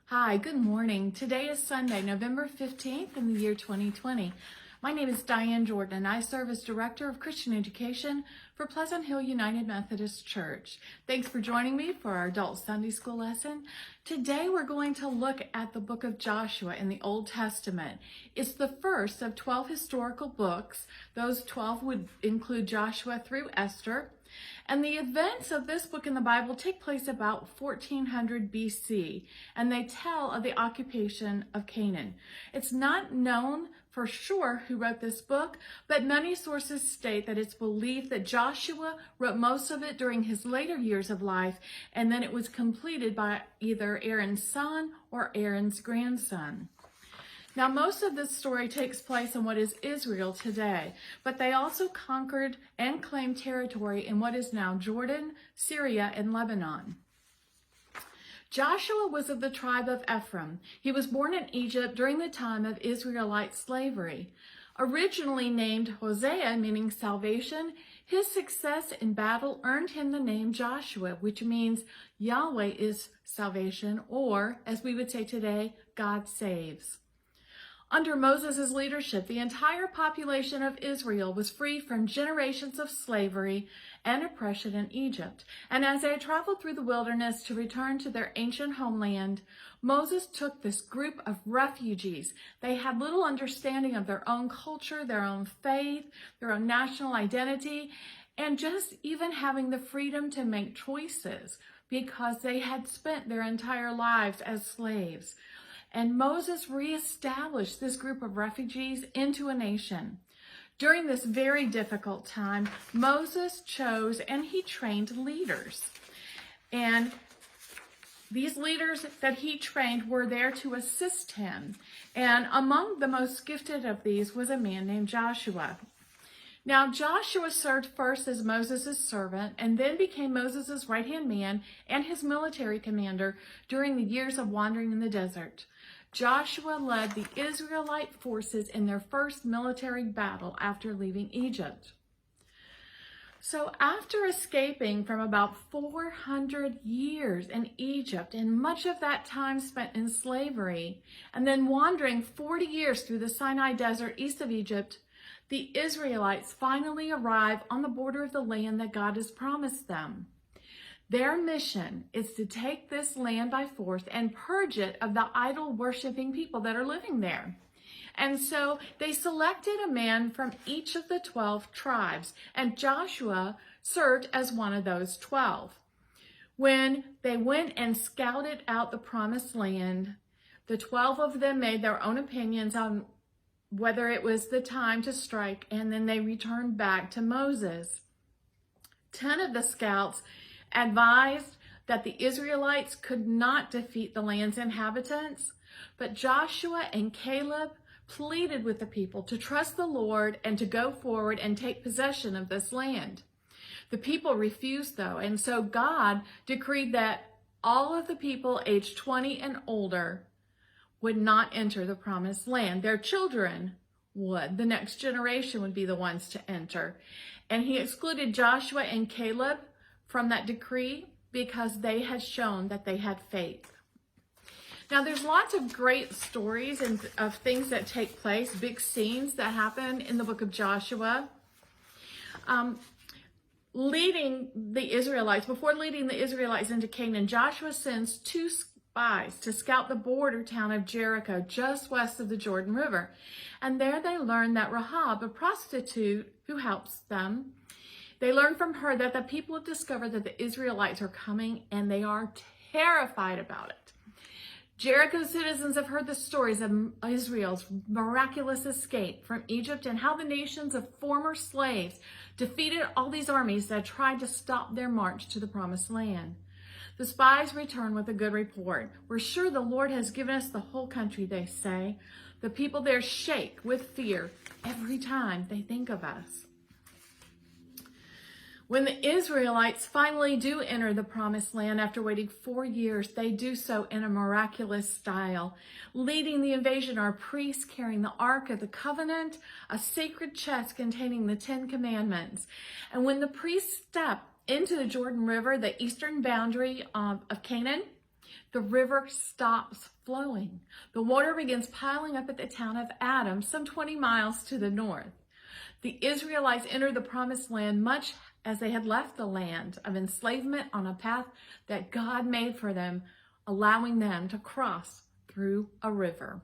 Hi, good morning. Today is Sunday, November 15th in the year 2020. My name is Diane Jordan and I serve as Director of Christian Education for Pleasant Hill United Methodist Church. Thanks for joining me for our Adult Sunday School lesson. Today we're going to look at the book of Joshua in the Old Testament. It's the first of 12 historical books. Those 12 would include Joshua through Esther. And the events of this book in the Bible take place about 1400 BC, and they tell of the occupation of Canaan. It's not known for sure who wrote this book, but many sources state that it's believed that Joshua wrote most of it during his later years of life, and then it was completed by either Aaron's son or Aaron's grandson. Now, most of this story takes place in what is Israel today, but they also conquered and claimed territory in what is now Jordan, Syria, and Lebanon. Joshua was of the tribe of Ephraim. He was born in Egypt during the time of Israelite slavery. Originally named Hosea, meaning salvation, his success in battle earned him the name Joshua, which means Yahweh is salvation, or, as we would say today, God saves. Under Moses' leadership, the entire population of Israel was free from generations of slavery and oppression in Egypt. And as they traveled through the wilderness to return to their ancient homeland, Moses took this group of refugees. They had little understanding of their own culture, their own faith, their own national identity, and just even having the freedom to make choices because they had spent their entire lives as slaves. And Moses reestablished this group of refugees into a nation. During this very difficult time, Moses chose and he trained leaders. And these leaders that he trained were there to assist him. And among the most gifted of these was a man named Joshua. Now, Joshua served first as Moses' servant and then became Moses' right-hand man and his military commander during the years of wandering in the desert. Joshua led the Israelite forces in their first military battle after leaving Egypt. So after escaping from about 400 years in Egypt and much of that time spent in slavery, and then wandering 40 years through the Sinai Desert east of Egypt, the Israelites finally arrive on the border of the land that God has promised them. Their mission is to take this land by force and purge it of the idol-worshiping people that are living there. And so they selected a man from each of the 12 tribes, and Joshua served as one of those 12. When they went and scouted out the promised land, the 12 of them made their own opinions on whether it was the time to strike, and then they returned back to Moses. 10 of the scouts advised that the Israelites could not defeat the land's inhabitants, but Joshua and Caleb pleaded with the people to trust the Lord and to go forward and take possession of this land. The people refused, though, and so God decreed that all of the people aged 20 and older would not enter the promised land. Their children would. The next generation would be the ones to enter. And he excluded Joshua and Caleb from that decree because they had shown that they had faith. Now, there's lots of great stories and of things that take place, big scenes that happen in the book of Joshua. Leading the Israelites into Canaan, Joshua sends 2 spies to scout the border town of Jericho, just west of the Jordan River. And there they learn that Rahab, a prostitute who helps them, they learn from her that the people have discovered that the Israelites are coming and they are terrified about it. Jericho's citizens have heard the stories of Israel's miraculous escape from Egypt and how the nations of former slaves defeated all these armies that tried to stop their march to the promised land. The spies return with a good report. We're sure the Lord has given us the whole country, they say. The people there shake with fear every time they think of us. When the Israelites finally do enter the promised land after waiting 4 years, they do so in a miraculous style. Leading the invasion are priests carrying the Ark of the Covenant, a sacred chest containing the 10 Commandments. And when the priests step into the Jordan River, the eastern boundary of Canaan, the river stops flowing. The water begins piling up at the town of Adam, some 20 miles to the north. The Israelites entered the promised land much as they had left the land of enslavement on a path that God made for them, allowing them to cross through a river.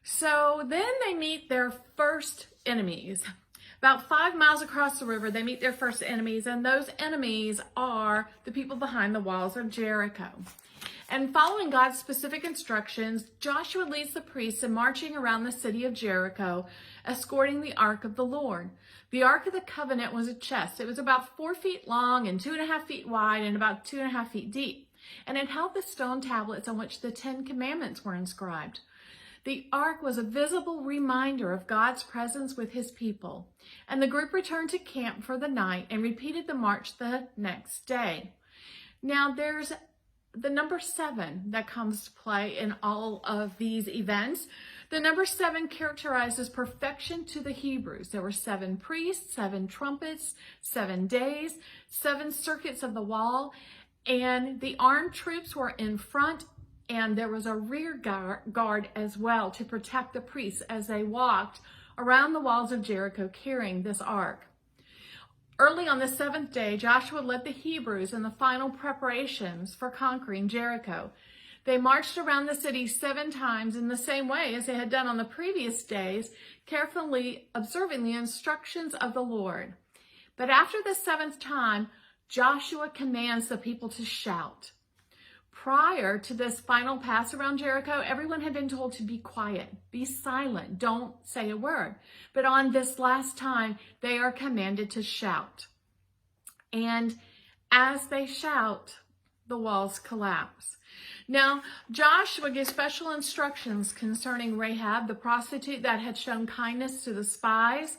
So then they meet their first enemies. About 5 miles across the river, they meet their first enemies, and those enemies are the people behind the walls of Jericho. And following God's specific instructions, Joshua leads the priests in marching around the city of Jericho, escorting the Ark of the Lord. The Ark of the Covenant was a chest. It was about 4 feet long and 2.5 feet wide and about 2.5 feet deep. And it held the stone tablets on which the 10 Commandments were inscribed. The ark was a visible reminder of God's presence with his people. And the group returned to camp for the night and repeated the march the next day. Now there's the number 7 that comes to play in all of these events. The number 7 characterizes perfection to the Hebrews. There were 7 priests, 7 trumpets, 7 days, 7 circuits of the wall, and the armed troops were in front, and there was a rear guard as well to protect the priests as they walked around the walls of Jericho carrying this ark. Early on the 7th day, Joshua led the Hebrews in the final preparations for conquering Jericho. They marched around the city 7 times in the same way as they had done on the previous days, carefully observing the instructions of the Lord. But after the 7th time, Joshua commands the people to shout. Prior to this final pass around Jericho, everyone had been told to be quiet, be silent, don't say a word. But on this last time, they are commanded to shout. And as they shout, the walls collapse. Now, Joshua gives special instructions concerning Rahab, the prostitute that had shown kindness to the spies.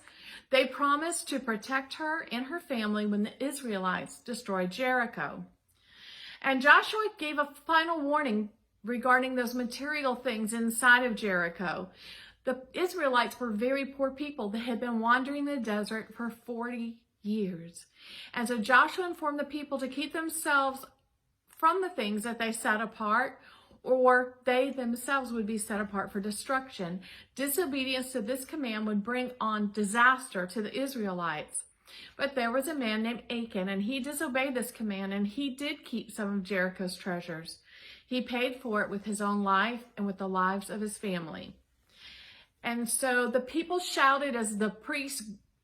They promised to protect her and her family when the Israelites destroyed Jericho. And Joshua gave a final warning regarding those material things inside of Jericho. The Israelites were very poor people that had been wandering the desert for 40 years. And so Joshua informed the people to keep themselves from the things that they set apart, or they themselves would be set apart for destruction. Disobedience to this command would bring on disaster to the Israelites. But there was a man named Achan, and he disobeyed this command, and he did keep some of Jericho's treasures. He paid for it with his own life and with the lives of his family. And so the people shouted as the priests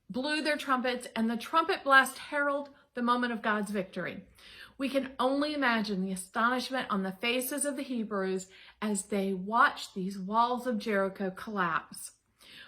blew their trumpets, and the trumpet blast heralded the moment of God's victory. We can only imagine the astonishment on the faces of the Hebrews as they watched these walls of Jericho collapse.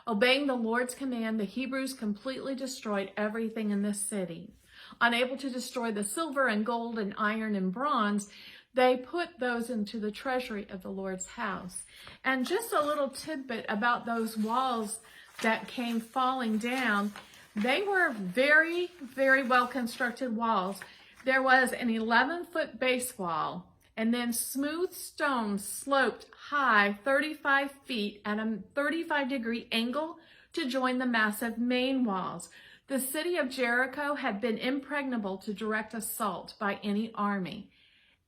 Obeying the Lord's command, the Hebrews completely destroyed everything in this city. Unable to destroy the silver and gold and iron and bronze, they put those into the treasury of the Lord's house. And just a little tidbit about those walls that came falling down, they were very, very well constructed walls. There was an 11-foot base wall, and then smooth stones sloped high 35 feet at a 35-degree angle to join the massive main walls. The city of Jericho had been impregnable to direct assault by any army.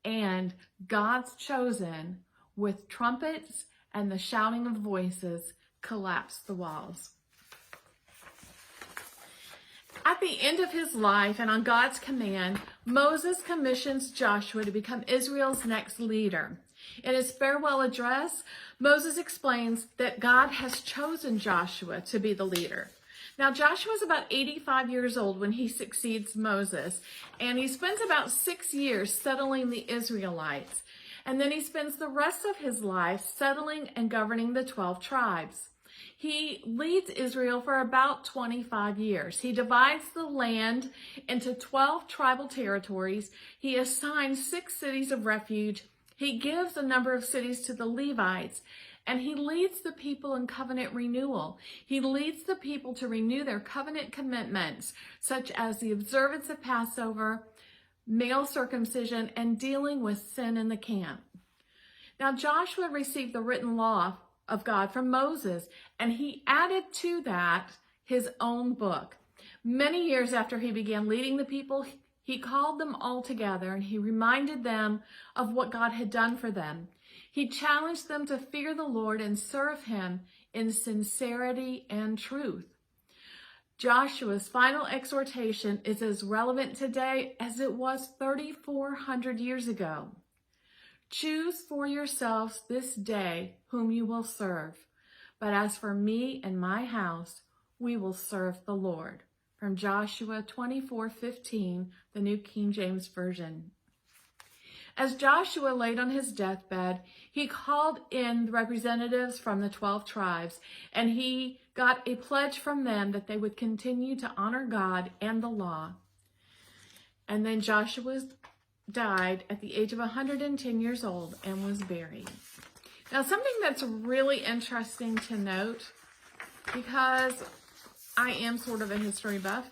And God's chosen, with trumpets and the shouting of voices, collapsed the walls. At the end of his life and on God's command, Moses commissions Joshua to become Israel's next leader. In his farewell address, Moses explains that God has chosen Joshua to be the leader. Now, Joshua is about 85 years old when he succeeds Moses, and he spends about 6 years settling the Israelites. And then he spends the rest of his life settling and governing the 12 tribes. He leads Israel for about 25 years. He divides the land into 12 tribal territories. He assigns 6 cities of refuge. He gives a number of cities to the Levites, and he leads the people in covenant renewal. He leads the people to renew their covenant commitments, such as the observance of Passover, male circumcision, and dealing with sin in the camp. Now, Joshua received the written law of God from Moses, and he added to that his own book. Many years after he began leading the people, He called them all together and he reminded them of what God had done for them. He challenged them to fear the Lord and serve him in sincerity and truth. Joshua's final exhortation is as relevant today as it was 3,400 years ago. Choose for yourselves this day whom you will serve. But as for me and my house, we will serve the Lord. From Joshua 24:15, the New King James Version. As Joshua laid on his deathbed, he called in the representatives from the 12 tribes, and he got a pledge from them that they would continue to honor God and the law. And then Joshua died at the age of 110 years old and was buried. Now, something that's really interesting to note, because I am sort of a history buff,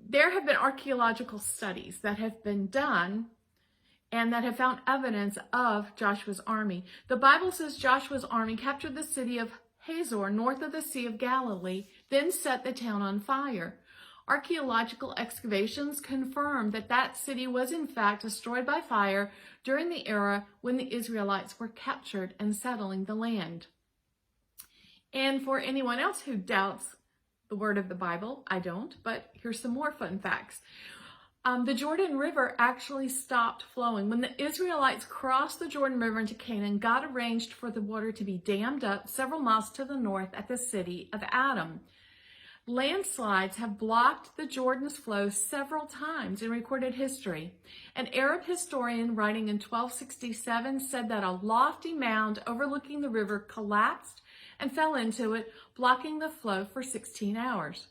there have been archaeological studies that have been done and that have found evidence of Joshua's army. The Bible says Joshua's army captured the city of Hazor, north of the Sea of Galilee, then set the town on fire. Archaeological excavations confirm that that city was in fact destroyed by fire during the era when the Israelites were captured and settling the land. And for anyone else who doubts the word of the Bible, I don't, but here's some more fun facts. The Jordan River actually stopped flowing. When the Israelites crossed the Jordan River into Canaan, God arranged for the water to be dammed up several miles to the north at the city of Adam. Landslides have blocked the Jordan's flow several times in recorded history. An Arab historian writing in 1267 said that a lofty mound overlooking the river collapsed and fell into it, blocking the flow for 16 hours.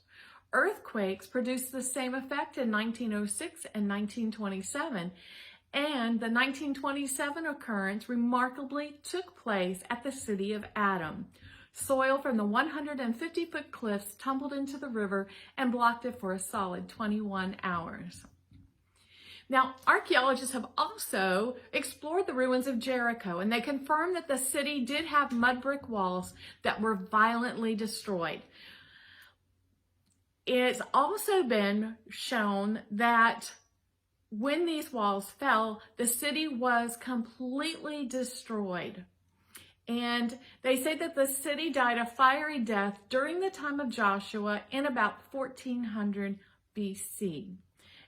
Earthquakes produced the same effect in 1906 and 1927, and the 1927 occurrence remarkably took place at the city of Adam. Soil from the 150-foot cliffs tumbled into the river and blocked it for a solid 21 hours. Now, archaeologists have also explored the ruins of Jericho, and they confirmed that the city did have mud brick walls that were violently destroyed. It's also been shown that when these walls fell, the city was completely destroyed. And they say that the city died a fiery death during the time of Joshua in about 1400 BC.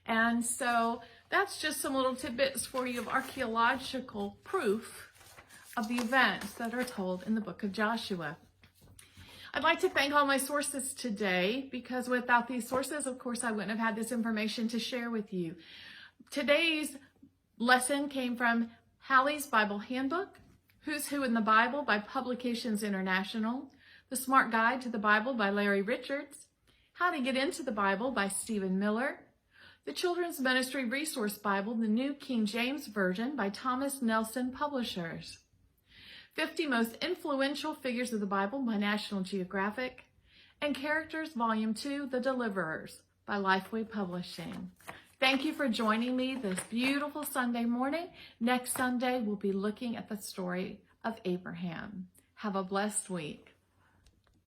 And so that's just some little tidbits for you of archaeological proof of the events that are told in the book of Joshua. I'd like to thank all my sources today, because without these sources, of course, I wouldn't have had this information to share with you. Today's lesson came from Hallie's Bible Handbook, Who's Who in the Bible by Publications International, The Smart Guide to the Bible by Larry Richards, How to Get Into the Bible by Stephen Miller, The Children's Ministry Resource Bible, the New King James Version by Thomas Nelson Publishers, 50 Most Influential Figures of the Bible by National Geographic, and Characters Volume 2, The Deliverers by Lifeway Publishing. Thank you for joining me this beautiful Sunday morning. Next Sunday, we'll be looking at the story of Abraham. Have a blessed week.